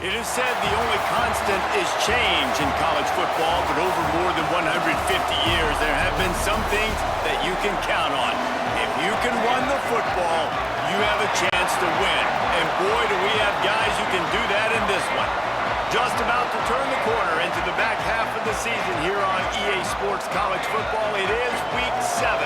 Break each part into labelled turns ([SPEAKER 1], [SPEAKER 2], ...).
[SPEAKER 1] It is said the only constant is change in college football, but over more than 150 years, there have been some things that you can count on. If you can run the football, you have a chance to win. And boy, do we have guys who can do that in this one. Just about to turn the corner into the back half of the season here on EA Sports College Football. It is Week 7.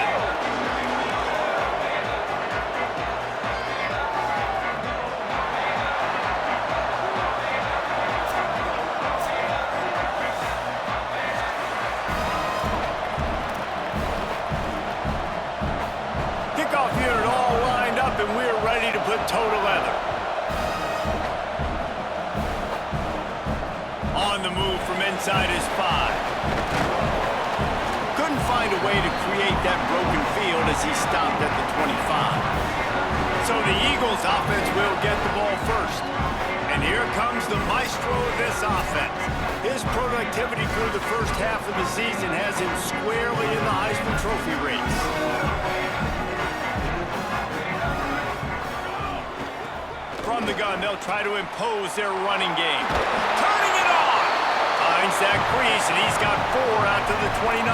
[SPEAKER 1] And we're ready to put toe to leather. On the move from inside his 5. Couldn't find a way to create that broken field as he stopped at the 25. So the Eagles offense will get the ball first. And here comes the maestro of this offense. His productivity through the first half of the season has him squarely in the Heisman Trophy race. From the gun, they'll try to impose their running game. Turning it on! Finds that crease, and he's got 4 out to the 29.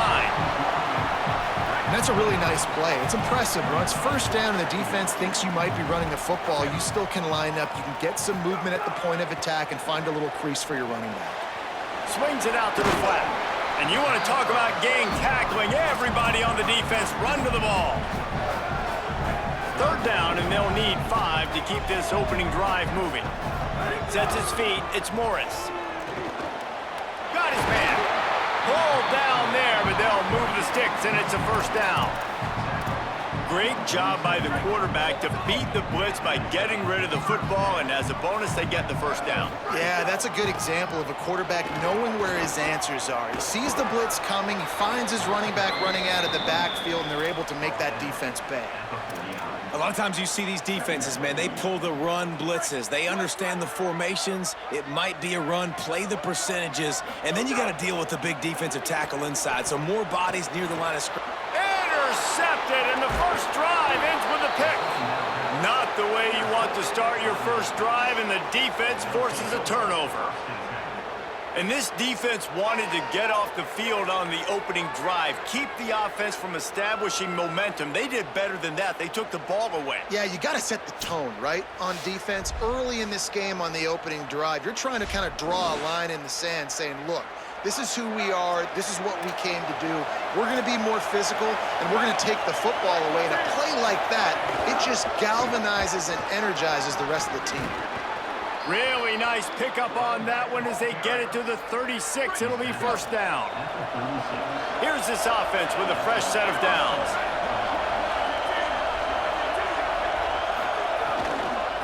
[SPEAKER 2] And that's a really nice play. It's impressive. When it's first down and the defense thinks you might be running the football, you still can line up. You can get some movement at the point of attack and find a little crease for your running back.
[SPEAKER 1] Swings it out to the flat. And you want to talk about gang tackling. Everybody on the defense run to the ball. Third down, and they'll need 5 to keep this opening drive moving. Sets his feet. It's Morris. Got his man. Pulled down there, but they'll move the sticks, and it's a first down. Great job by the quarterback to beat the blitz by getting rid of the football, and as a bonus, they get the first down.
[SPEAKER 2] Yeah, that's a good example of a quarterback knowing where his answers are. He sees the blitz coming, he finds his running back running out of the backfield, and they're able to make that defense pay.
[SPEAKER 3] A lot of times you see these defenses, man, they pull the run blitzes. They understand the formations. It might be a run, play the percentages, and then you got to deal with the big defensive tackle inside. So more bodies near the line of scrimmage.
[SPEAKER 1] Intercepted, and the first drive ends with a pick. Not the way you want to start your first drive, and the defense forces a turnover. And this defense wanted to get off the field on the opening drive, keep the offense from establishing momentum. They did better than that. They took the ball away.
[SPEAKER 2] Yeah, you got to set the tone, right, on defense. Early in this game on the opening drive, you're trying to kind of draw a line in the sand saying, look, this is who we are. This is what we came to do. We're going to be more physical, and we're going to take the football away. And a play like that, it just galvanizes and energizes the rest of the team.
[SPEAKER 1] Really nice pickup on that one as they get it to the 36. It'll be first down. Here's this offense with a fresh set of downs.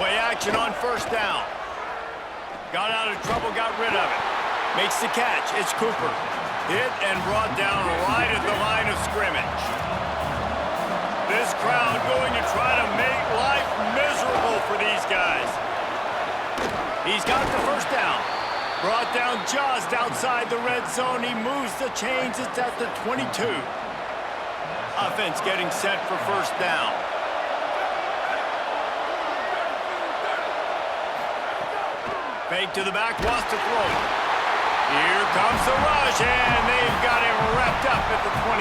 [SPEAKER 1] Play action on first down. Got out of trouble, got rid of it. Makes the catch. It's Cooper. Hit and brought down right at the line of scrimmage. This crowd going to try to make life miserable for these guys. He's got the first down. Brought down just outside the red zone. He moves the chains. It's at the 22. Offense getting set for first down. Fake to the back, wants to throw it. Here comes the rush, and they've got him wrapped up at the 28.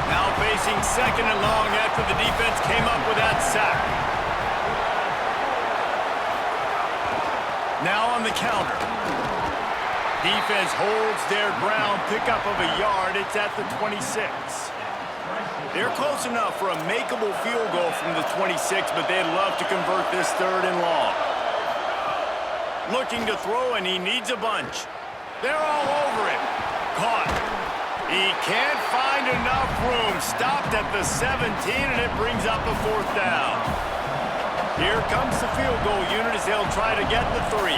[SPEAKER 1] Now facing second and long after the defense came up with that sack. Now on the counter. Defense holds their ground, pickup of a yard. It's at the 26. They're close enough for a makeable field goal from the 26, but they'd love to convert this third and long. Looking to throw, and he needs a bunch. They're all over him. Caught. He can't find enough room. Stopped at the 17, and it brings up a fourth down. Here comes the field goal unit as they'll try to get the 3.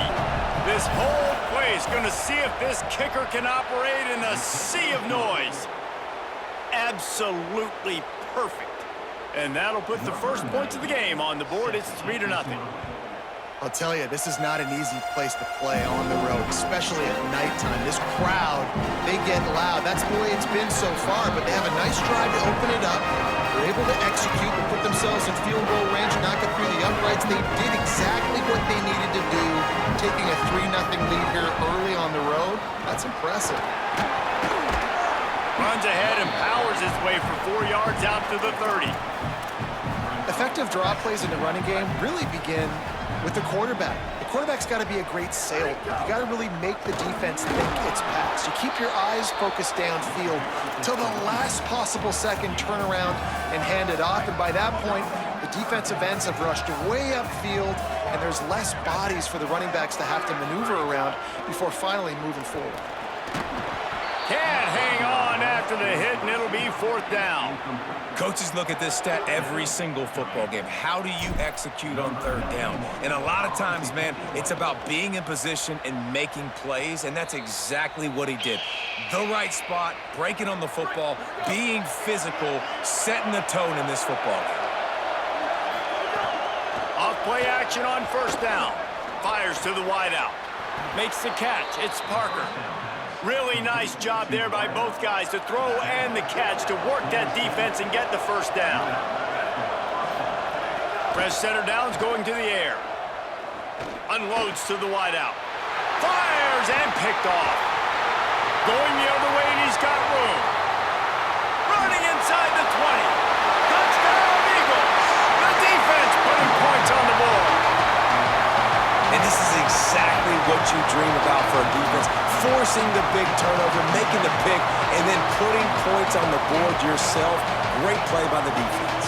[SPEAKER 1] This whole play is going to see if this kicker can operate in a sea of noise. Absolutely perfect. And that'll put the first points of the game on the board. It's 3-0.
[SPEAKER 2] I'll tell you, this is not an easy place to play on the road, especially at nighttime. This crowd, they get loud. That's the way it's been so far, but they have a nice drive to open it up. They're able to execute and put themselves in field goal range and knock it through the uprights. They did exactly what they needed to do, taking a 3-0 lead here early on the road. That's impressive.
[SPEAKER 1] Runs ahead and powers his way for 4 yards out to the 30.
[SPEAKER 2] Effective draw plays in the running game really begin with the quarterback. The quarterback's got to be a great salesman. You got to really make the defense think it's pass. You keep your eyes focused downfield until the last possible second, turn around and hand it off. And by that point, the defensive ends have rushed way upfield, and there's less bodies for the running backs to have to maneuver around before finally moving forward.
[SPEAKER 1] Can't hang on after the hit, and it'll be 4th down.
[SPEAKER 3] Coaches look at this stat every single football game. How do you execute on 3rd down? And a lot of times, man, it's about being in position and making plays, and that's exactly what he did. The right spot, breaking on the football, being physical, setting the tone in this football game.
[SPEAKER 1] Off play action on 1st down. Fires to the wideout. Makes the catch. It's Parker. Really nice job there by both guys to throw and the catch to work that defense and get the 1st down. Fresh center downs going to the air. Unloads to the wideout. Fires and picked off. Going the other way, and he's got room. Running inside the 20. Touchdown, Eagles. The defense putting points on the board.
[SPEAKER 3] And this is exactly what you dream about for a defense. Forcing the big turnover, making the pick, and then putting points on the board yourself. Great play by the defense.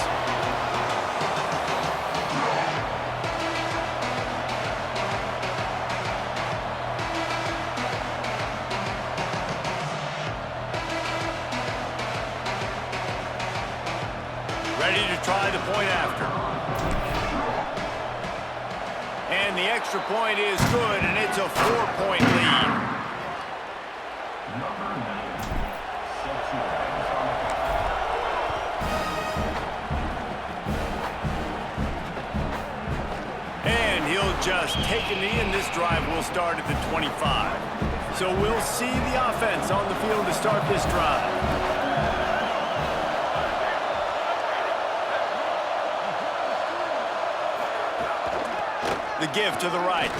[SPEAKER 1] Ready to try the point after. And the extra point is good, and it's a 4-point lead. And he'll just take a knee, and this drive will start at the 25. So we'll see the offense on the field to start this drive. The give to the right.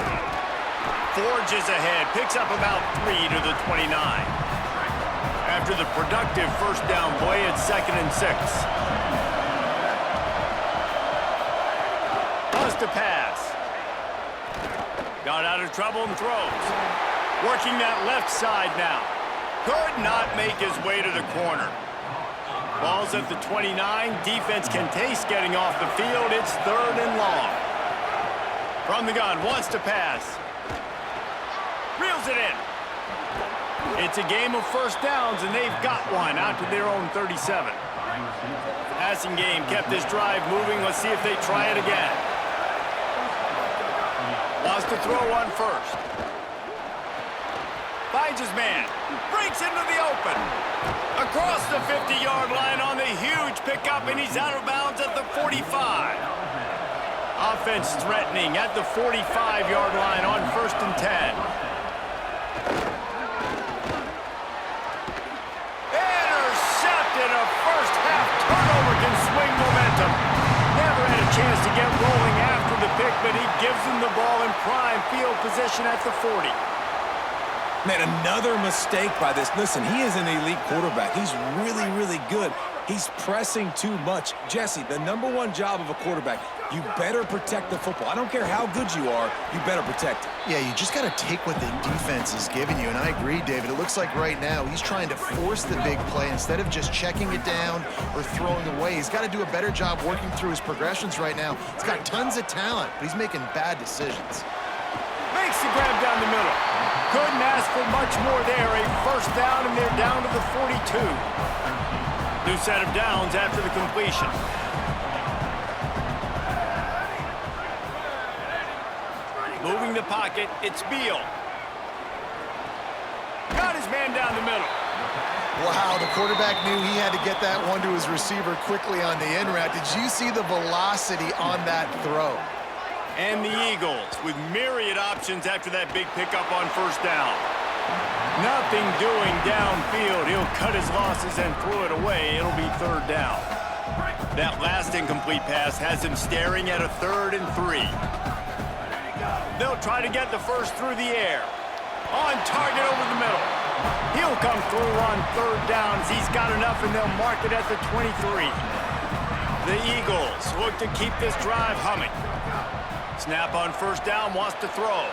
[SPEAKER 1] Forges ahead, picks up about 3 to the 29. After the productive 1st down play, it's 2nd and 6. Bust a pass. Got out of trouble and throws. Working that left side now. Could not make his way to the corner. Ball's at the 29. Defense can taste getting off the field. It's 3rd and long. From the gun, wants to pass. Reels it in. It's a game of 1st downs, and they've got one out to their own 37. Passing game kept this drive moving. Let's see if they try it again. Wants to throw on 1st. Finds his man. Breaks into the open. Across the 50-yard line on the huge pickup, and he's out of bounds at the 45. Offense threatening at the 45-yard line on 1st and 10. Intercepted. A first-half turnover can swing momentum. Never had a chance to get rolling after the pick, but he gives him the ball in prime field position at the 40.
[SPEAKER 3] Man, another mistake by this. Listen, he is an elite quarterback. He's really, really good. He's pressing too much. Jesse, the #1 job of a quarterback, you better protect the football. I don't care how good you are, you better protect it.
[SPEAKER 2] Yeah, you just got to take what the defense is giving you, and I agree, David. It looks like right now he's trying to force the big play instead of just checking it down or throwing away. He's got to do a better job working through his progressions right now. He's got tons of talent, but he's making bad decisions.
[SPEAKER 1] Makes the grab down the middle. Couldn't ask for much more there. A 1st down, and they're down to the 42. New set of downs after the completion. Moving the pocket, it's Beal. Got his man down the middle.
[SPEAKER 2] Wow, the quarterback knew he had to get that one to his receiver quickly on the in route. Did you see the velocity on that throw?
[SPEAKER 1] And the Eagles with myriad options after that big pickup on 1st down. Nothing doing downfield. He'll cut his losses and throw it away. It'll be 3rd down. That last incomplete pass has him staring at a 3rd and 3. They'll try to get the first through the air. On target over the middle. He'll come through on third down as he's got enough, and they'll mark it at the 23. The Eagles look to keep this drive humming. Snap on first down, wants to throw.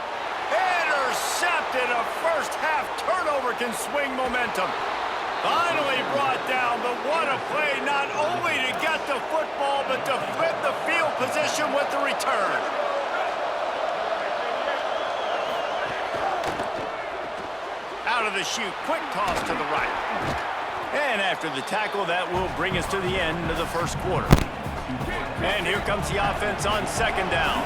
[SPEAKER 1] Intercepted. A first-half turnover can swing momentum. Finally brought down, but what a play, not only to get the football, but to flip the field position with the return. Out of the chute, quick toss to the right. And after the tackle, that will bring us to the end of the first quarter. And here comes the offense on second down.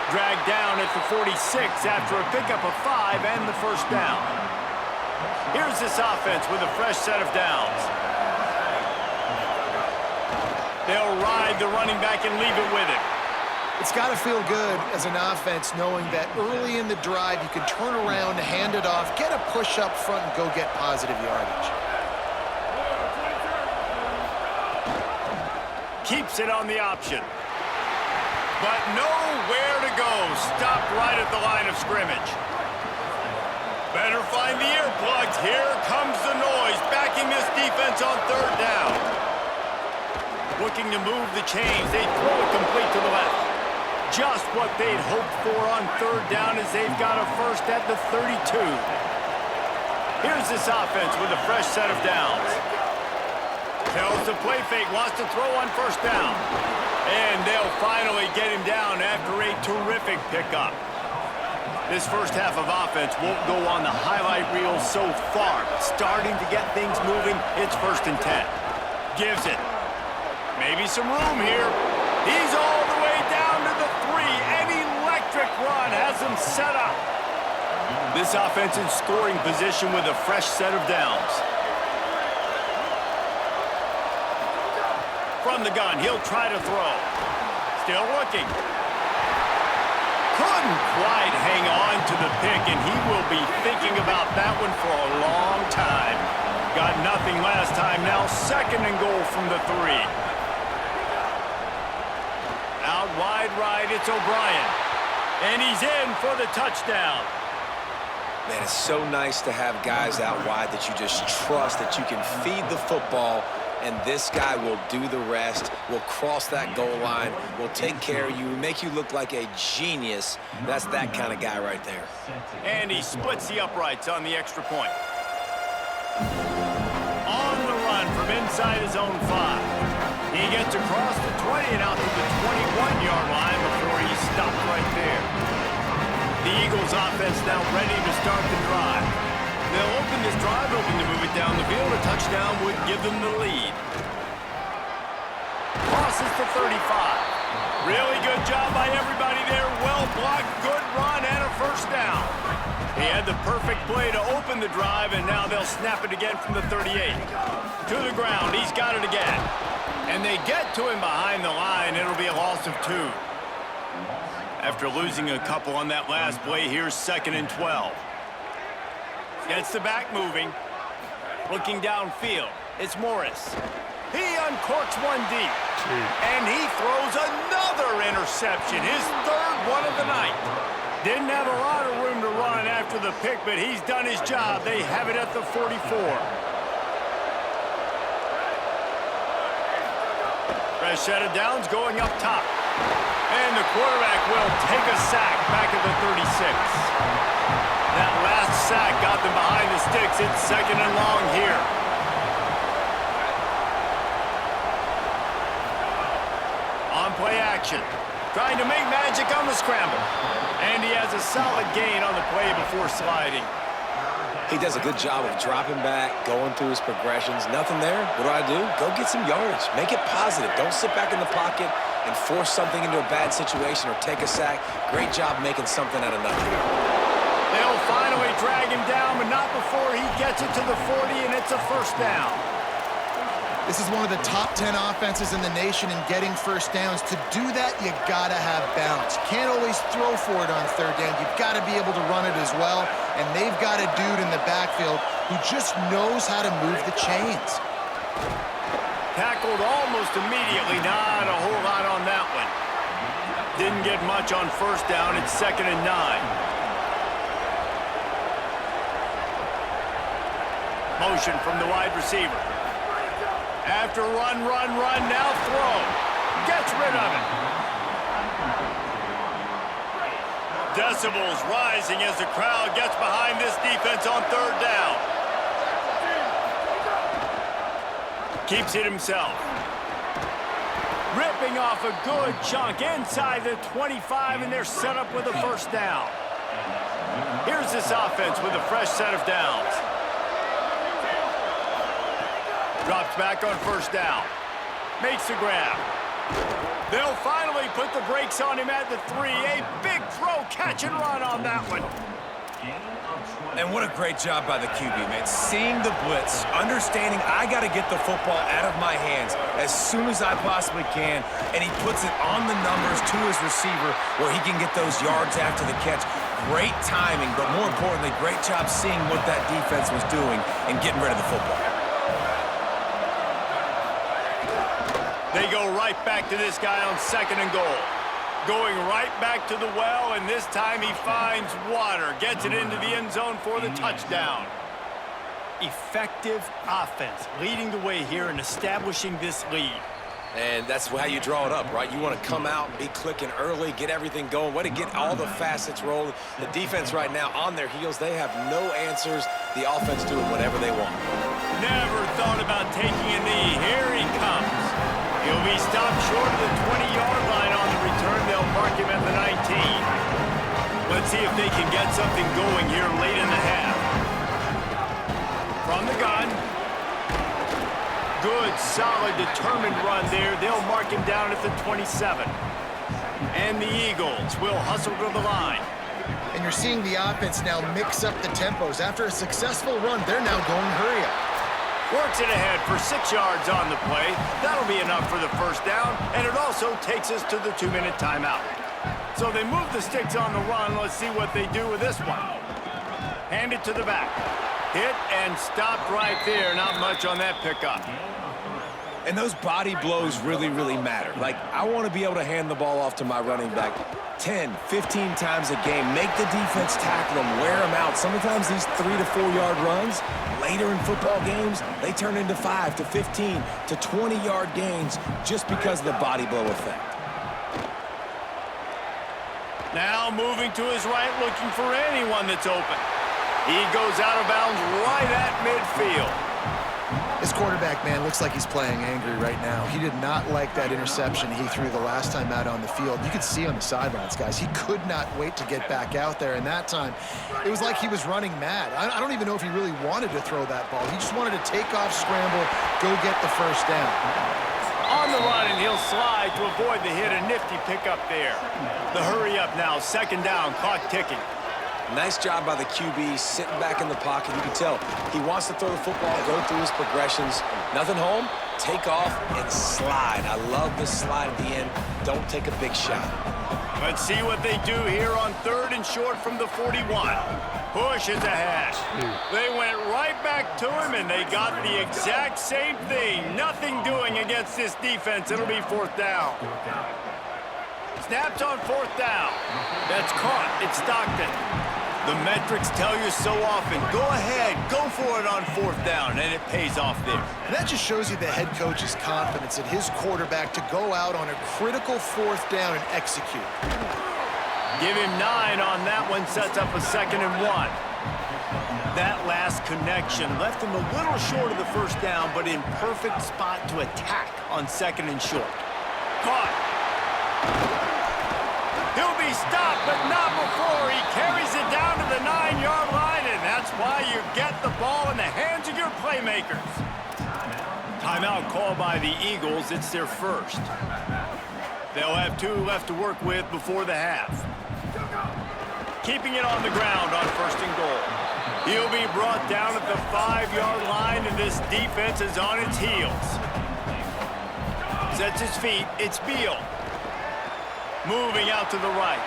[SPEAKER 1] Dragged down at the 46 after a pickup of 5 and the first down. Here's this offense with a fresh set of downs. They'll ride the running back and leave it with him.
[SPEAKER 2] It's got to feel good as an offense knowing that early in the drive you can turn around, hand it off, get a push up front, and go get positive yardage.
[SPEAKER 1] Keeps it on the option. But nowhere to go. Stopped right at the line of scrimmage. Better find the earplugs. Here comes the noise, backing this defense on third down. Looking to move the chains. They throw it complete to the left. Just what they'd hoped for on third down as they've got a first at the 32. Here's this offense with a fresh set of downs. Tells the play fake, wants to throw on first down. And they'll finally get him down after a terrific pickup. This first half of offense won't go on the highlight reel so far. Starting to get things moving, it's 1st and 10. Gives it. Maybe some room here. He's all the way down to the 3. An electric run has him set up. This offense in scoring position with a fresh set of downs. From the gun, he'll try to throw. Still looking. Couldn't quite hang on to the pick, and he will be thinking about that one for a long time. Got nothing last time, now 2nd and goal from the 3. Out wide right, it's O'Brien. And he's in for the touchdown.
[SPEAKER 3] Man, it's so nice to have guys out wide that you just trust that you can feed the football, and this guy will do the rest, will cross that goal line, will take care of you, make you look like a genius. That's that kind of guy right there.
[SPEAKER 1] And he splits the uprights on the extra point. On the run from inside his own 5. He gets across the 20 and out to the 21-yard line before he's stopped right there. The Eagles offense now ready to start the drive. They'll open this drive, hoping to move it down the field. A touchdown would give them the lead. Crosses the 35. Really good job by everybody there. Well blocked, good run, and a first down. He had the perfect play to open the drive, and now they'll snap it again from the 38. To the ground, he's got it again. And they get to him behind the line. It'll be a loss of 2. After losing a couple on that last play, here's 2nd and 12. Gets the back moving. Looking downfield. It's Morris. He uncorks one deep. And he throws another interception. His 3rd one of the night. Didn't have a lot of room to run after the pick, but he's done his job. They have it at the 44. Fresh set of downs going up top. And the quarterback will take a sack back at the 36. That last sack got them behind the sticks. It's 2nd and long here. On play action. Trying to make magic on the scramble. And he has a solid gain on the play before sliding.
[SPEAKER 3] He does a good job of dropping back, going through his progressions. Nothing there. What do? Go get some yardage. Make it positive. Don't sit back in the pocket and force something into a bad situation or take a sack. Great job making something out of nothing.
[SPEAKER 1] They'll finally drag him down, but not before he gets it to the 40, and it's a first down.
[SPEAKER 2] This is one of the top 10 offenses in the nation in getting first downs. To do that, you gotta have balance. You can't always throw for it on third down. You've got to be able to run it as well. And they've got a dude in the backfield who just knows how to move the chains.
[SPEAKER 1] Tackled almost immediately. Not a whole lot on that one. Didn't get much on first down. It's 2nd and 9. Motion from the wide receiver. After run, now throw. Gets rid of it. Decibels rising as the crowd gets behind this defense on third down. Keeps it himself. Ripping off a good chunk inside the 25, and they're set up with a first down. Here's this offense with a fresh set of downs. Drops back on first down. Makes the grab. They'll finally put the brakes on him at the 3. A big throw, catch and run on that one.
[SPEAKER 3] And what a great job by the QB, man. Seeing the blitz, understanding I got to get the football out of my hands as soon as I possibly can, and he puts it on the numbers to his receiver where he can get those yards after the catch. Great timing, but more importantly, great job seeing what that defense was doing and getting rid of the football.
[SPEAKER 1] They go right back to this guy on 2nd and goal. Going right back to the well, and this time he finds water. Gets it into the end zone for the touchdown. Effective offense, leading the way here and establishing this lead.
[SPEAKER 3] And that's how you draw it up, right? You want to come out, be clicking early, get everything going, way to get all the facets rolling. The defense right now on their heels, they have no answers. The offense doing whatever they want.
[SPEAKER 1] Never thought about taking a knee. Here he comes. He'll be stopped short of the 20-yard line on the return. They'll mark him at the 19. Let's see if they can get something going here late in the half. From the gun. Good, solid, determined run there. They'll mark him down at the 27. And the Eagles will hustle to the line.
[SPEAKER 2] And you're seeing the offense now mix up the tempos. After a successful run, they're now going hurry up.
[SPEAKER 1] Works it ahead for 6 yards on the play. That'll be enough for the first down, and it also takes us to the 2-minute timeout. So they move the sticks on the run. Let's see what they do with this one. Hand it to the back. Hit and stopped right there. Not much on that pickup.
[SPEAKER 3] And those body blows really, really matter. Like, I want to be able to hand the ball off to my running back 10, 15 times a game. Make the defense tackle them, wear them out. Sometimes these 3 to 4 yard runs, later in football games, they turn into 5 to 15 to 20-yard gains just because of the body blow effect.
[SPEAKER 1] Now moving to his right, looking for anyone that's open. He goes out of bounds right at midfield.
[SPEAKER 2] This quarterback, man, looks like he's playing angry right now. He did not like that interception he threw the last time out on the field. You could see on the sidelines, guys. He could not wait to get back out there, and that time, it was like he was running mad. I don't even know if he really wanted to throw that ball. He just wanted to take off, scramble, go get the first down.
[SPEAKER 1] On the run, and he'll slide to avoid the hit. A nifty pickup there. The hurry up now, 2nd down, clock ticking.
[SPEAKER 3] Nice job by the QB, sitting back in the pocket. You can tell he wants to throw the football, go through his progressions. Nothing home, take off, and slide. I love the slide at the end. Don't take a big shot.
[SPEAKER 1] Let's see what they do here on 3rd and short from the 41. Push is ahead. They went right back to him, and they got the exact same thing. Nothing doing against this defense. It'll be 4th down. Snapped on 4th down. That's caught. It's Stockton. The metrics tell you so often, go ahead, go for it on 4th down, and it pays off there.
[SPEAKER 2] And that just shows you the head coach's confidence in his quarterback to go out on a critical 4th down and execute.
[SPEAKER 1] Give him 9 on that one, sets up a 2nd and 1. That last connection left him a little short of the first down, but in perfect spot to attack on 2nd and short. Caught. He'll be stopped, but not before he carries it down to the 9-yard line, and that's why you get the ball in the hands of your playmakers. Timeout called by the Eagles. It's their first. They'll have 2 left to work with before the half. Keeping it on the ground on 1st and goal. He'll be brought down at the 5-yard line, and this defense is on its heels. Sets his feet. It's Beal. Moving out to the right.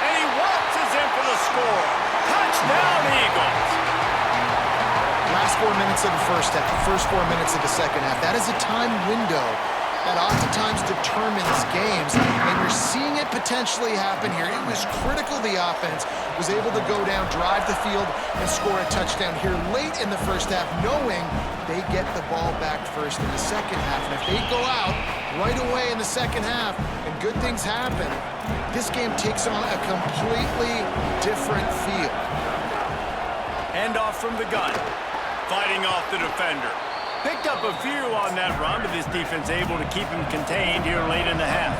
[SPEAKER 1] And he waltzes in for the score. Touchdown, Eagles.
[SPEAKER 2] Last 4 minutes of the first half, first 4 minutes of the second half. That is a time window that oftentimes determines games, and you're seeing it potentially happen here. It was critical the offense was able to go down, drive the field, and score a touchdown here late in the first half, knowing they get the ball back first in the second half. And if they go out right away in the second half and good things happen, this game takes on a completely different feel.
[SPEAKER 1] Handoff from the gun. Fighting off the defender. Picked up a few on that run, but this defense able to keep him contained here late in the half.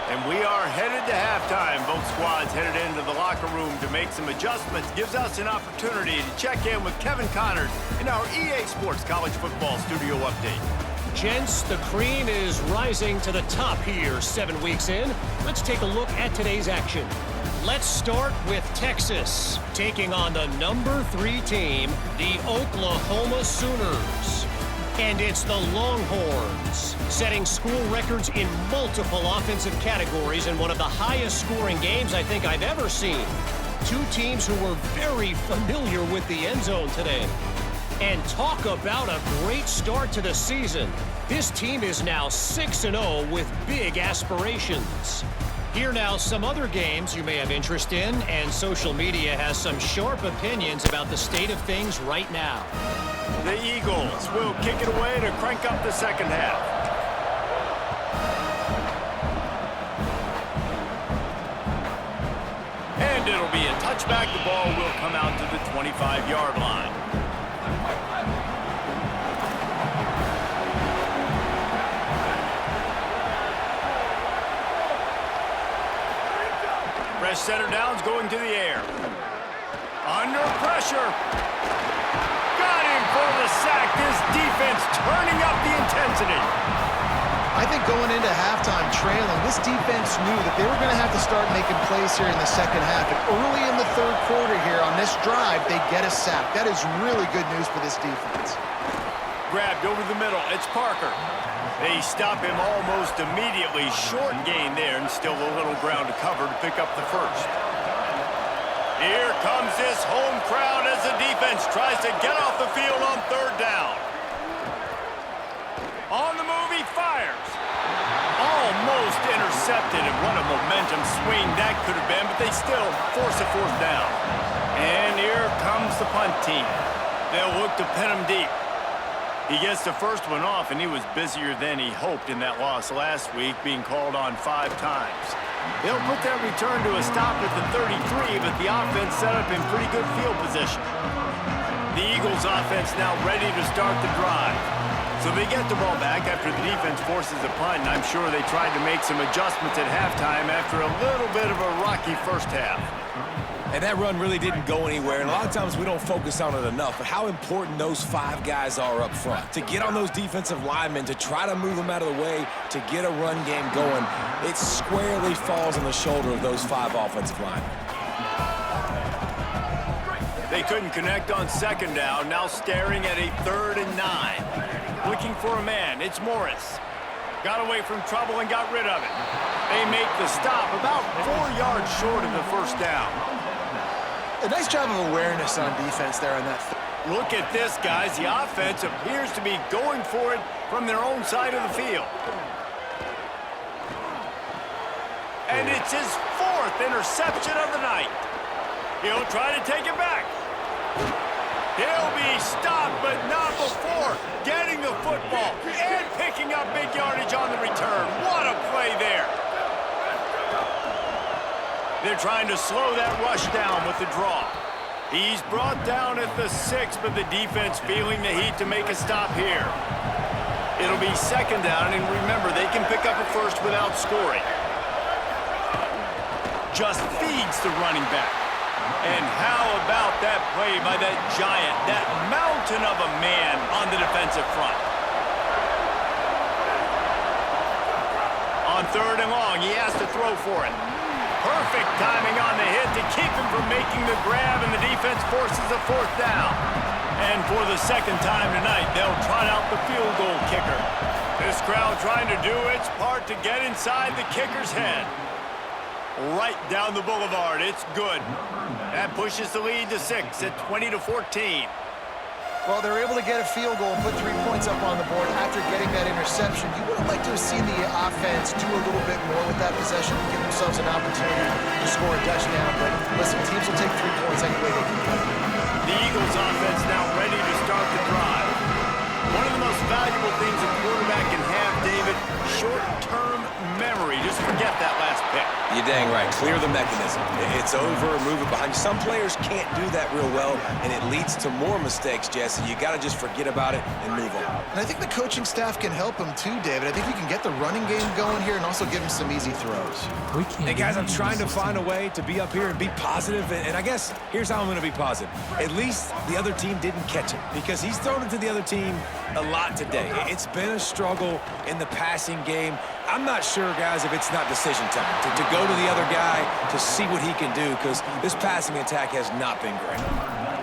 [SPEAKER 1] And we are headed to halftime. Both squads headed into the locker room to make some adjustments. Gives us an opportunity to check in with Kevin Connors in our EA Sports College Football Studio Update.
[SPEAKER 4] Gents, the cream is rising to the top here 7 weeks in. Let's take a look at today's action. Let's start with Texas, taking on the number 3 team, the Oklahoma Sooners. And it's the Longhorns, setting school records in multiple offensive categories in one of the highest scoring games I think I've ever seen. 2 teams who were very familiar with the end zone today. And talk about a great start to the season. This team is now 6-0 with big aspirations. Here now, some other games you may have interest in, and social media has some sharp opinions about the state of things right now.
[SPEAKER 1] The Eagles will kick it away to crank up the second half. And it'll be a touchback. The ball will come out to the 25-yard line. Center downs going to the air. Under pressure. Got him for the sack. This defense turning up the intensity.
[SPEAKER 2] I think going into halftime trailing, this defense knew that they were going to have to start making plays here in the second half. And early in the third quarter here on this drive, they get a sack. That is really good news for this defense.
[SPEAKER 1] Grabbed over the middle. It's Parker. They stop him almost immediately. Short gain there, and still a little ground to cover to pick up the first. Here comes this home crowd as the defense tries to get off the field on third down. On the move, he fires. Almost intercepted, and what a momentum swing that could have been, but they still force a fourth down. And here comes the punt team. They'll look to pin him deep. He gets the first one off, and he was busier than he hoped in that loss last week, being called on 5 times. They'll put that return to a stop at the 33, but the offense set up in pretty good field position. The Eagles offense now ready to start the drive. So they get the ball back after the defense forces a punt, and I'm sure they tried to make some adjustments at halftime after a little bit of a rocky first half.
[SPEAKER 3] And that run really didn't go anywhere, and a lot of times we don't focus on it enough, but how important those 5 guys are up front. To get on those defensive linemen, to try to move them out of the way, to get a run game going, it squarely falls on the shoulder of those 5 offensive linemen.
[SPEAKER 1] They couldn't connect on second down, now staring at a 3rd and 9. Looking for a man, it's Morris. Got away from trouble and got rid of it. They make the stop about 4 yards short of the first down.
[SPEAKER 2] A nice job of awareness on defense there on that.
[SPEAKER 1] Look at this, guys. The offense appears to be going for it from their own side of the field. And it's his 4th interception of the night. He'll try to take it back. He'll be stopped, but not before getting the football and picking up big yardage on the return. What a play there. They're trying to slow that rush down with the draw. He's brought down at the 6, but the defense feeling the heat to make a stop here. It'll be second down, and remember, they can pick up a first without scoring. Just feeds the running back. And how about that play by that giant, that mountain of a man on the defensive front? On 3rd and long, he has to throw for it. Perfect timing on the hit to keep him from making the grab, and the defense forces a fourth down. And for the second time tonight, they'll trot out the field goal kicker. This crowd trying to do its part to get inside the kicker's head. Right down the boulevard. It's good. That pushes the lead to 6 at 20-14.
[SPEAKER 2] Well, they're able to get a field goal and put 3 points up on the board after getting that interception. You would have liked to have seen the offense do a little bit more with that possession, give themselves an opportunity to score a touchdown. But listen, teams will take 3 points any way they can get it.
[SPEAKER 1] The Eagles offense now ready to start the drive. One of the most valuable things a quarterback can have, David, short-term memory. Just forget that last pick.
[SPEAKER 3] You're dang right. Clear the mechanism. It's over, move it behind you. Some players can't do that real well, and it leads to more mistakes, Jesse. You got to just forget about it and move on.
[SPEAKER 2] And I think the coaching staff can help him too, David. I think we can get the running game going here and also give him some easy throws.
[SPEAKER 3] Hey, guys, I'm trying to find a way to be up here and be positive, and I guess here's how I'm going to be positive. At least the other team didn't catch him because he's thrown it to the other team a lot today. It's been a struggle in the passing game. I'm not sure, guys, if it's not decision time to go to the other guy to see what he can do because this passing attack has not been great.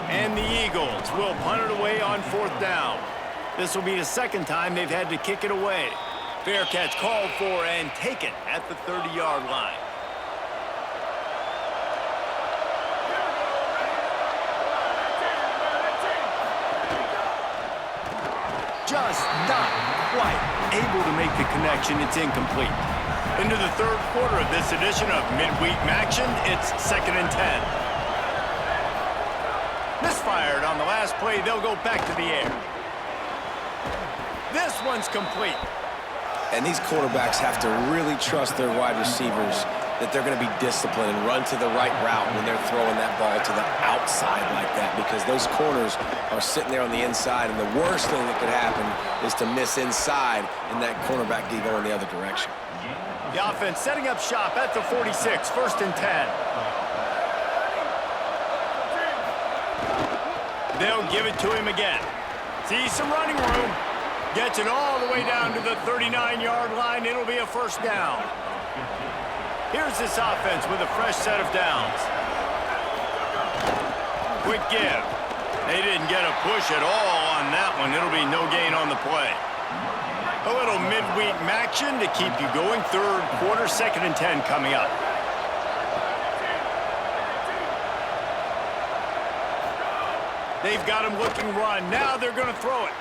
[SPEAKER 1] And the Eagles will punt it away on 4th down. This will be the second time they've had to kick it away. Fair catch called for and taken at the 30-yard line. Just not quite able to make the connection. It's incomplete. Into the third quarter of this edition of Midweek Action, it's 2nd and 10. Misfired on the last play. They'll go back to the air. This one's complete.
[SPEAKER 3] And these quarterbacks have to really trust their wide receivers that they're going to be disciplined and run to the right route when they're throwing that ball to the outside like that because those corners are sitting there on the inside, and the worst thing that could happen is to miss inside and that cornerback be going the other direction.
[SPEAKER 1] The offense setting up shop at the 46, 1st and 10. They'll give it to him again. See some running room. Gets it all the way down to the 39-yard line. It'll be a first down. Here's this offense with a fresh set of downs. Quick give. They didn't get a push at all on that one. It'll be no gain on the play. A little midweek action to keep you going. Third quarter, 2nd and 10 coming up. They've got him looking run. Now they're going to throw it.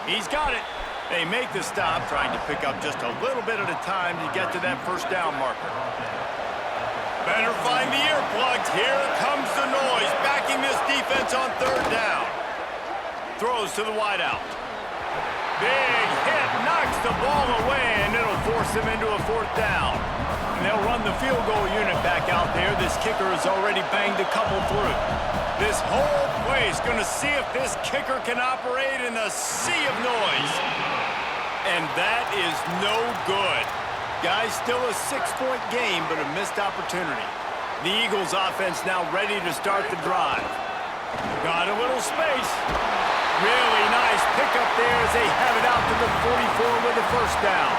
[SPEAKER 1] He's got it. They make the stop, trying to pick up just a little bit at a time to get to that first down marker. Better find the earplugs. Here comes the noise, backing this defense on 3rd down. Throws to the wideout. Big hit, knocks the ball away, and it'll force them into a 4th down. And they'll run the field goal unit back out there. This kicker has already banged a couple through. This whole place going to see if this kicker can operate in the sea of noise. And that is no good. Guys, still a 6-point game, but a missed opportunity. The Eagles offense now ready to start the drive. Got a little space. Really nice pickup there as they have it out to the 44 with the first down.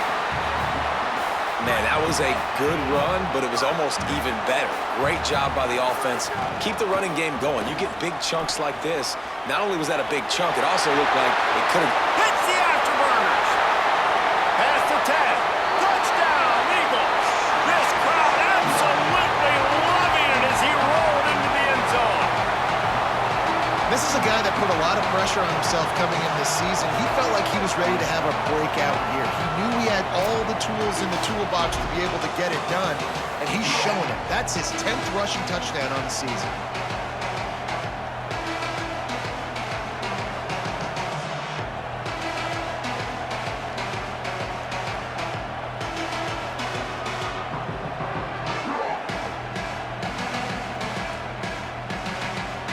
[SPEAKER 3] Man, that was a good run, but it was almost even better. Great job by the offense. Keep the running game going. You get big chunks like this. Not only was that a big chunk, it also looked like it could have...
[SPEAKER 1] Hits the afterburners. Pass to 10. Touchdown, Eagles. This crowd absolutely loving it as he rolled into the end zone.
[SPEAKER 2] This is a guy that put a lot of pressure on himself coming into this season. He felt like he was ready to have a breakout year. He knew he had all the tools in the toolbox to be able to get it done, and he's shown it. That's his 10th rushing touchdown on the season.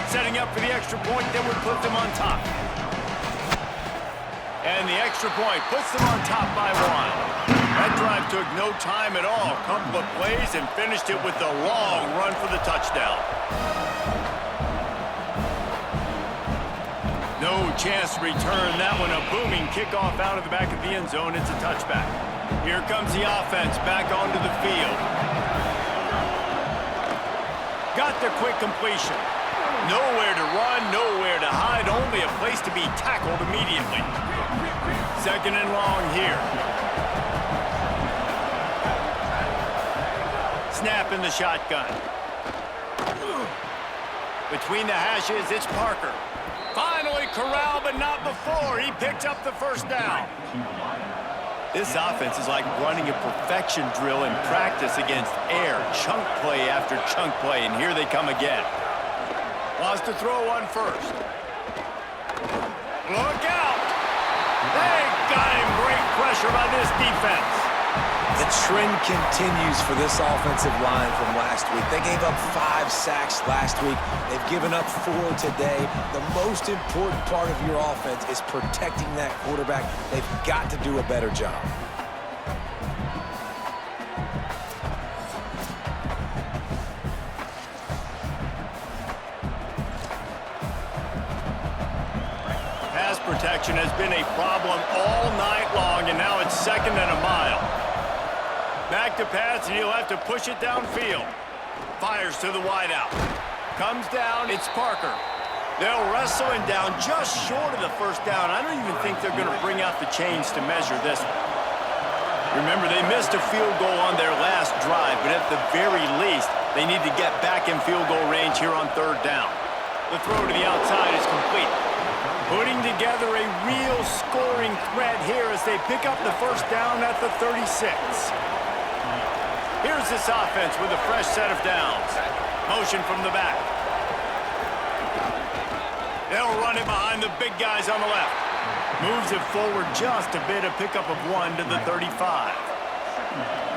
[SPEAKER 1] Setting up for the extra point that would put them on top. And the extra point puts them on top by 1. That drive took no time at all. Couple of plays and finished it with a long run for the touchdown. No chance to return that one. A booming kickoff out of the back of the end zone. It's a touchback. Here comes the offense back onto the field. got the quick completion. Nowhere to run, nowhere to hide, only a place to be tackled immediately. Second and long here. Snap in the shotgun. Between the hashes, it's Parker. Finally corralled, but not before. He picks up the first down. This offense is like running a perfection drill in practice against air. Chunk play after chunk play, and here they come again. Wants to throw one first. Look out! They got him. Great pressure by this defense.
[SPEAKER 3] The trend continues for this offensive line from last week. They gave up 5 sacks last week. They've given up 4 today. The most important part of your offense is protecting that quarterback. They've got to do a better job.
[SPEAKER 1] Pass protection has been a problem all night long, and now it's second and a mile. Back to pass, and he'll have to push it downfield. Fires to the wideout. Comes down, it's Parker. They'll wrestle him down just short of the first down. I don't even think they're going to bring out the chains to measure this one. Remember, they missed a field goal on their last drive, but at the very least, they need to get back in field goal range here on third down. The throw to the outside is complete. Putting together a real scoring threat here as they pick up the first down at the 36. Here's this offense with a fresh set of downs. Motion from the back. They'll run it behind the big guys on the left. Moves it forward just a bit, a pickup of 1 to the 35.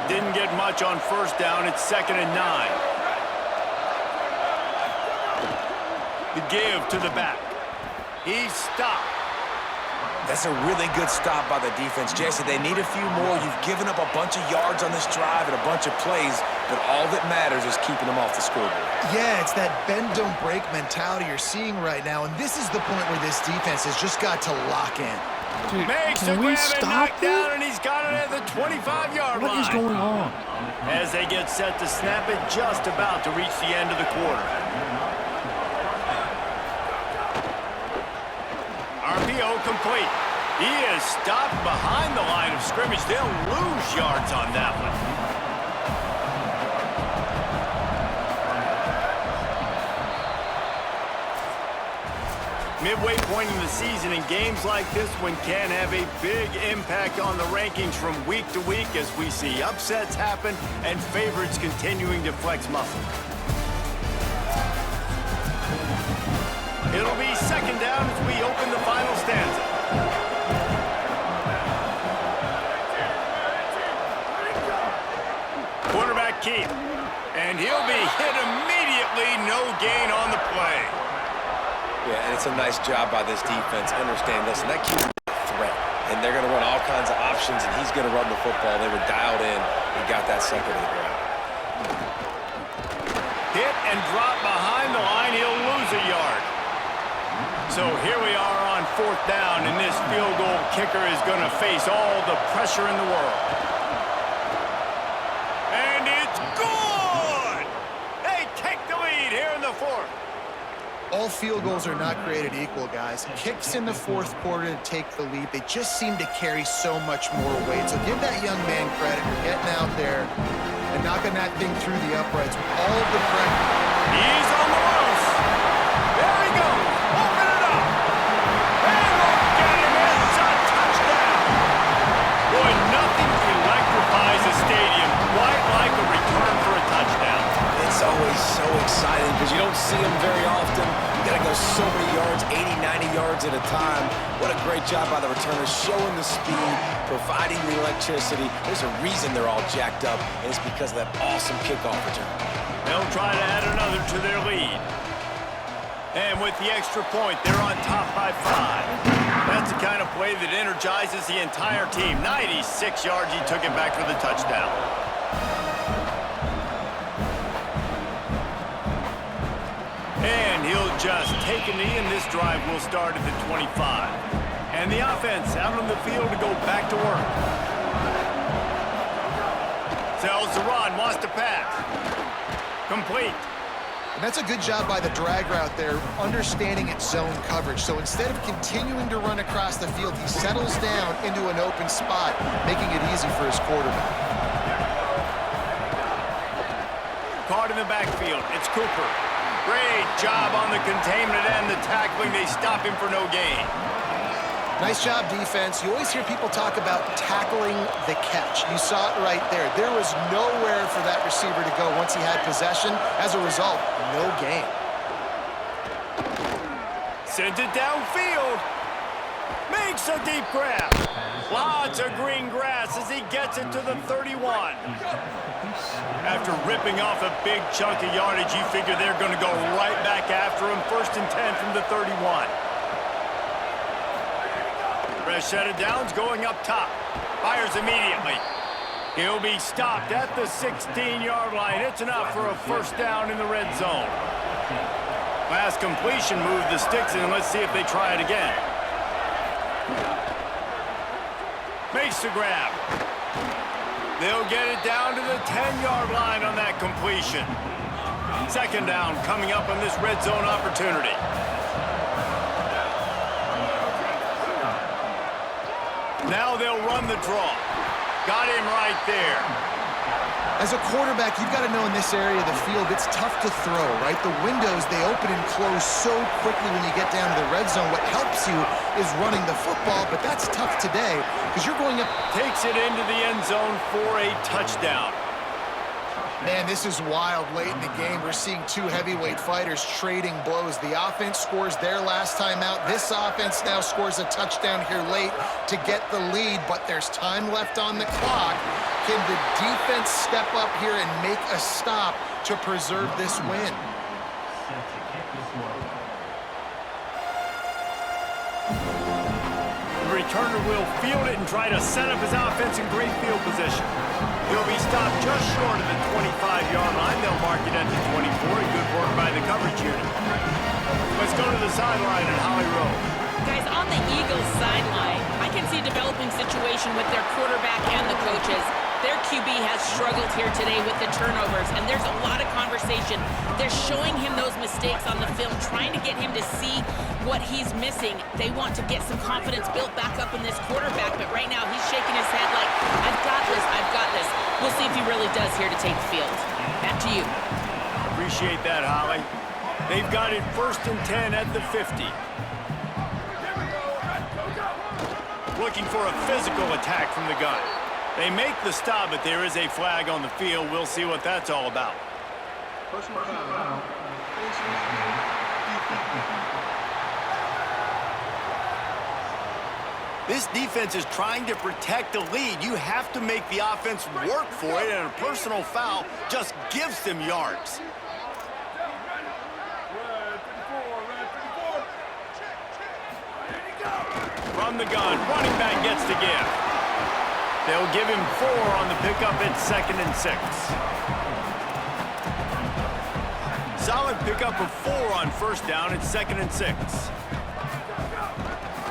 [SPEAKER 1] Didn't get much on first down. It's second and 9. The give to the back. He's stopped.
[SPEAKER 3] That's a really good stop by the defense. Jesse, they need a few more. You've given up a bunch of yards on this drive and a bunch of plays, but all that matters is keeping them off the scoreboard.
[SPEAKER 2] Yeah, it's that bend, don't break mentality you're seeing right now, and this is the point where this defense has just got to lock in.
[SPEAKER 5] Dude,
[SPEAKER 1] Makes
[SPEAKER 5] can
[SPEAKER 1] the
[SPEAKER 5] we
[SPEAKER 1] grab and
[SPEAKER 5] stop
[SPEAKER 1] knocked
[SPEAKER 5] it?
[SPEAKER 1] down, and he's got it at the 25-yard line.
[SPEAKER 5] What is going on?
[SPEAKER 1] As they get set to snap it, just about to reach the end of the quarter. RPO complete. He is stopped behind the line of scrimmage. They'll lose yards on that one. Midway point in the season, and games like this one can have a big impact on the rankings from week to week as we see upsets happen and favorites continuing to flex muscle. It'll be second down as we open the final stanza. Quarterback keep. And he'll be hit immediately. No gain on the play.
[SPEAKER 3] Yeah, and it's a nice job by this defense. Understand, listen, that keeps a threat. And they're going to run all kinds of options, and he's going to run the football. They were dialed in and got that sucker to the ground.
[SPEAKER 1] Hit and drop behind the line. He'll lose a yard. So here we are on fourth down, and this field goal kicker is going to face all the pressure in the world. And it's good! They take the lead here in the fourth.
[SPEAKER 2] All field goals are not created equal, guys. Kicks in the fourth quarter to take the lead. They just seem to carry so much more weight. So give that young man credit for getting out there and knocking that thing through the uprights with all of the pressure.
[SPEAKER 1] He's on the loose. There he goes. Open it up. And look at him. It's a touchdown. Boy, nothing electrifies a stadium quite like a return for a touchdown.
[SPEAKER 3] It's always so exciting because you don't see them very often. You got to go so many yards, 80, 90 yards at a time. What a great job by the returners, showing the speed, providing the electricity. There's a reason they're all jacked up, and it's because of that awesome kickoff return.
[SPEAKER 1] They'll try to add another to their lead. And with the extra point, they're on top by 5. That's the kind of play that energizes the entire team. 96 yards, he took it back for the touchdown. And he'll just take a knee, and this drive will start at the 25. And the offense out on the field to go back to work. Sells the run, wants to pass. Complete.
[SPEAKER 2] And that's a good job by the drag route there, understanding its zone coverage. So instead of continuing to run across the field, he settles down into an open spot, making it easy for his quarterback.
[SPEAKER 1] Caught in the backfield. It's Cooper. Great job on the containment and the tackling. They stop him for no gain.
[SPEAKER 2] Nice job, defense. You always hear people talk about tackling the catch. You saw it right there. There was nowhere for that receiver to go once he had possession. As a result, no gain.
[SPEAKER 1] Sends it downfield. Makes a deep grab. Lots of green grass as he gets it to the 31. After ripping off a big chunk of yardage, you figure they're going to go right back after him. 1st and 10 from the 31. Fresh set of downs going up top. Fires immediately. He'll be stopped at the 16-yard line. It's enough for a 1st down in the red zone. Last completion moved the sticks in. Let's see if they try it again. Makes the grab. They'll get it down to the 10-yard line on that completion. 2nd down coming up on this red zone opportunity. Now they'll run the draw. Got him right there.
[SPEAKER 2] As a quarterback, you've got to know in this area of the field, it's tough to throw, right? The windows, they open and close so quickly when you get down to the red zone. What helps you is running the football, but that's tough today because you're going up.
[SPEAKER 1] Takes it into the end zone for a touchdown.
[SPEAKER 2] Man, this is wild late in the game. We're seeing two heavyweight fighters trading blows. The offense scores their last time out. This offense now scores a touchdown here late to get the lead, but there's time left on the clock. Can the defense step up here and make a stop to preserve this win?
[SPEAKER 1] The returner will field it and try to set up his offense in great field position. He'll be stopped just short of the 25-yard line. They'll mark it at the 24. Good work by the coverage unit. Let's go to the sideline at Holly Rowe.
[SPEAKER 5] Guys, on the Eagles sideline, I can see a developing situation with their quarterback and the coaches. Their QB has struggled here today with the turnovers, and there's a lot of conversation. They're showing him those mistakes on the film, trying to get him to see what he's missing. They want to get some confidence built back up in this quarterback, but right now he's shaking his head like, I've got this, I've got this. We'll see if he really does here to take the field. Back to you.
[SPEAKER 1] Appreciate that, Holly. They've got it 1st and 10 at the 50. Looking for a physical attack from the gun. They make the stop, but there is a flag on the field. We'll see what that's all about. This defense is trying to protect the lead. You have to make the offense work for it, and a personal foul just gives them yards. From the gun, running back gets the give. They'll give him 4 on the pickup at 2nd and 6. Solid pickup of 4 on 1st down at 2nd and 6.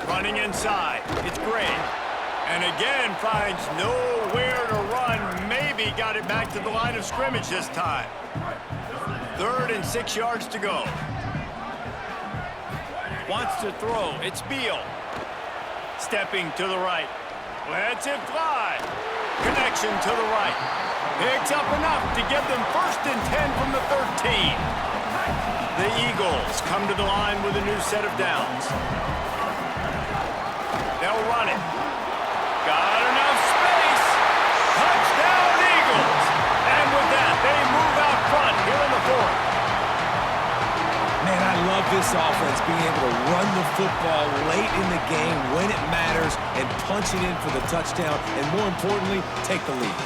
[SPEAKER 1] Running inside, it's Gray. And again finds nowhere to run. Maybe got it back to the line of scrimmage this time. 3rd and 6 yards to go. Wants to throw, it's Beal. Stepping to the right. Lets it fly. Connection to the right. Picks up enough to get them 1st and 10 from the 13. The Eagles come to the line with a new set of downs. They'll run it. Got enough space. Touchdown, Eagles. And with that, they move out front here in the 4th.
[SPEAKER 3] Man, I love this offense, being able to run the football late in the game when it matters and punch it in for the touchdown, and more importantly, take the lead.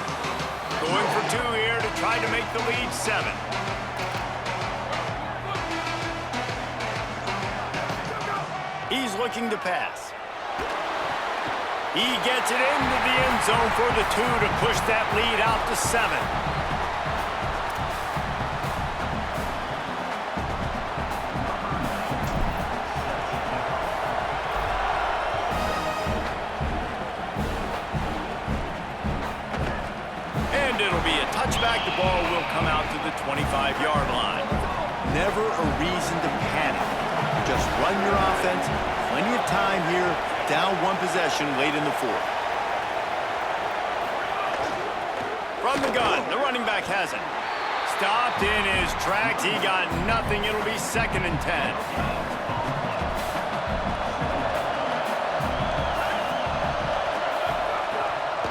[SPEAKER 1] Going for 2 here to try to make the lead 7. He's looking to pass. He gets it into the end zone for the 2 to push that lead out to 7. It'll be a touchback. The ball will come out to the 25-yard line. never a reason to panic. Just run your offense. Plenty of time here. Down one possession late in the fourth. From the gun, the running back has it. Stopped in his tracks. He got nothing. It'll be 2nd and 10.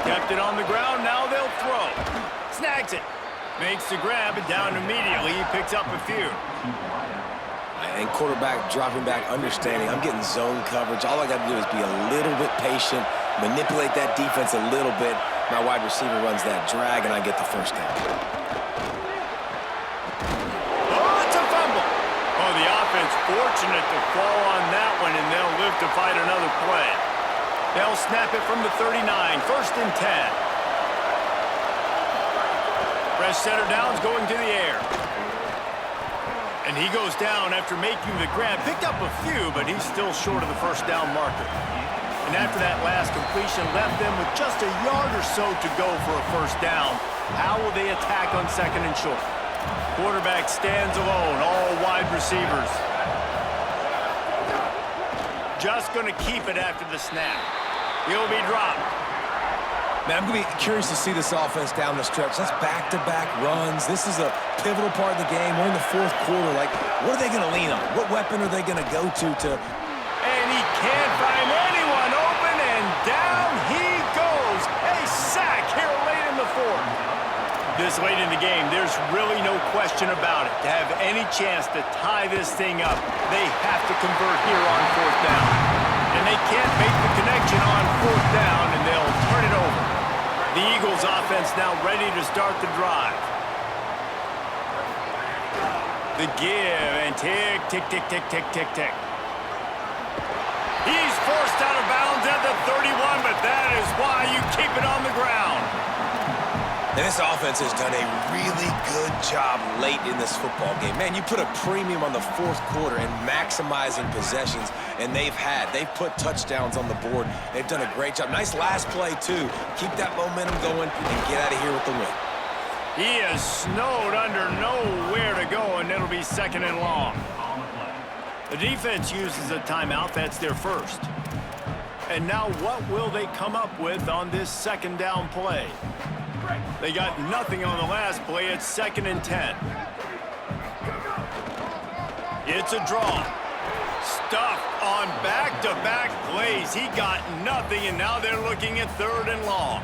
[SPEAKER 1] Kept it on the ground. Now they'll throw. Snags it. Makes the grab and down immediately. He picks up a few.
[SPEAKER 3] And quarterback dropping back, understanding I'm getting zone coverage. All I got to do is be a little bit patient, manipulate that defense a little bit. My wide receiver runs that drag, and I get the first down.
[SPEAKER 1] Oh, it's a fumble. Oh, the offense fortunate to fall on that one, and they'll live to fight another play. They'll snap it from the 39, 1st and 10. Fresh center down's going to the air. And he goes down after making the grab. Picked up a few, but he's still short of the first down marker. And after that last completion, left them with just a yard or so to go for a first down. How will they attack on 2nd and short? Quarterback stands alone, all wide receivers. Just going to keep it after the snap. He'll be dropped.
[SPEAKER 3] Man, I'm going to be curious to see this offense down the stretch. That's back-to-back runs. This is a pivotal part of the game. We're in the 4th quarter. Like, what are they going to lean on? What weapon are they going to go to?
[SPEAKER 1] And he can't find anyone open, and down he goes. A sack here late in the 4th. This late in the game, there's really no question about it. To have any chance to tie this thing up, they have to convert here on 4th down. And they can't make the connection on 4th down, and they'll turn it over. The Eagles offense now ready to start the drive. The give and tick, tick, tick, tick, tick, tick, tick. He's forced out of bounds at the 31, but that is why you keep it on the ground.
[SPEAKER 3] And this offense has done a really good job late in this football game. Man, you put a premium on the 4th quarter and maximizing possessions, and they've put touchdowns on the board. They've done a great job. Nice last play, too. Keep that momentum going and get out of here with the win.
[SPEAKER 1] He is snowed under nowhere to go, and it'll be 2nd and long. The defense uses a timeout. That's their first. And now what will they come up with on this 2nd down play? They got nothing on the last play. It's 2nd and 10. It's a draw. Stuffed on back-to-back plays. He got nothing, and now they're looking at 3rd and long.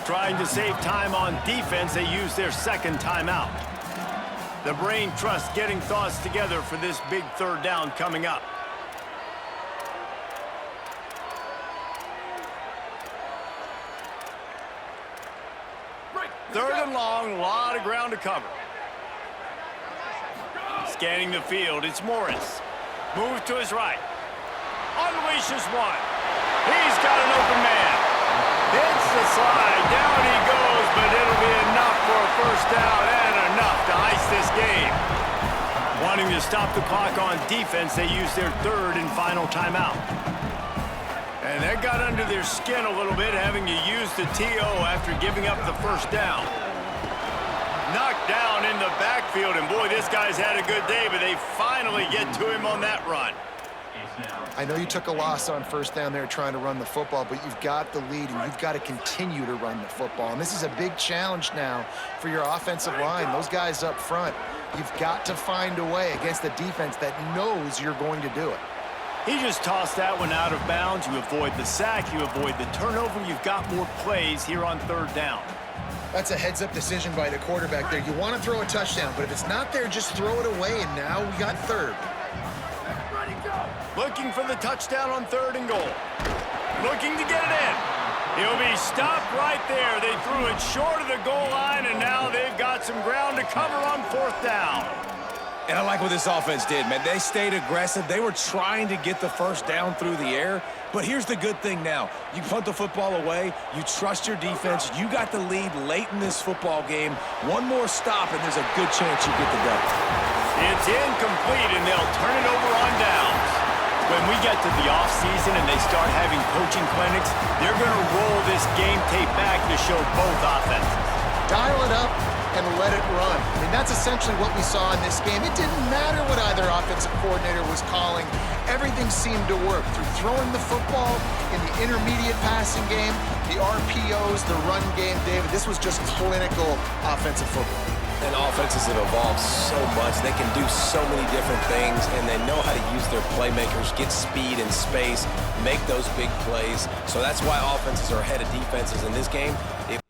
[SPEAKER 1] Trying to save time on defense, they use their 2nd timeout. The brain trust getting thoughts together for this big 3rd down coming up. Third and long, a lot of ground to cover. Scanning the field, it's Morris. Moves to his right. Unleashes one. He's got an open man. Hits the slide. Down he goes, but it'll be enough for a first down and enough to ice this game. Wanting to stop the clock on defense, they use their 3rd and final timeout. And that got under their skin a little bit, having to use the TO after giving up the first down. Knocked down in the backfield, and boy, this guy's had a good day, but they finally get to him on that run.
[SPEAKER 2] I know you took a loss on 1st down there trying to run the football, but you've got the lead, and you've got to continue to run the football. And this is a big challenge now for your offensive line. Those guys up front, you've got to find a way against the defense that knows you're going to do it.
[SPEAKER 1] He just tossed that one out of bounds. You avoid the sack, you avoid the turnover. You've got more plays here on 3rd down.
[SPEAKER 2] That's a heads-up decision by the quarterback there. You want to throw a touchdown, but if it's not there, just throw it away, and now we got 3rd.
[SPEAKER 1] Looking for the touchdown on 3rd and goal. Looking to get it in. He'll be stopped right there. They threw it short of the goal line, and now they've got some ground to cover on 4th down.
[SPEAKER 3] And I like what this offense did, man. They stayed aggressive. They were trying to get the first down through the air. But here's the good thing now. You punt the football away. You trust your defense. You got the lead late in this football game. One more stop, and there's a good chance you get the double.
[SPEAKER 1] It's incomplete, and they'll turn it over on downs. When we get to the offseason and they start having coaching clinics, they're going to roll this game tape back to show both offenses.
[SPEAKER 2] Dial it up, and let it run. I mean, that's essentially what we saw in this game. It didn't matter what either offensive coordinator was calling. Everything seemed to work through throwing the football in the intermediate passing game, the RPOs, the run game. David, this was just clinical offensive football.
[SPEAKER 3] And offenses have evolved so much. They can do so many different things, and they know how to use their playmakers, get speed and space, make those big plays. So that's why offenses are ahead of defenses in this game. It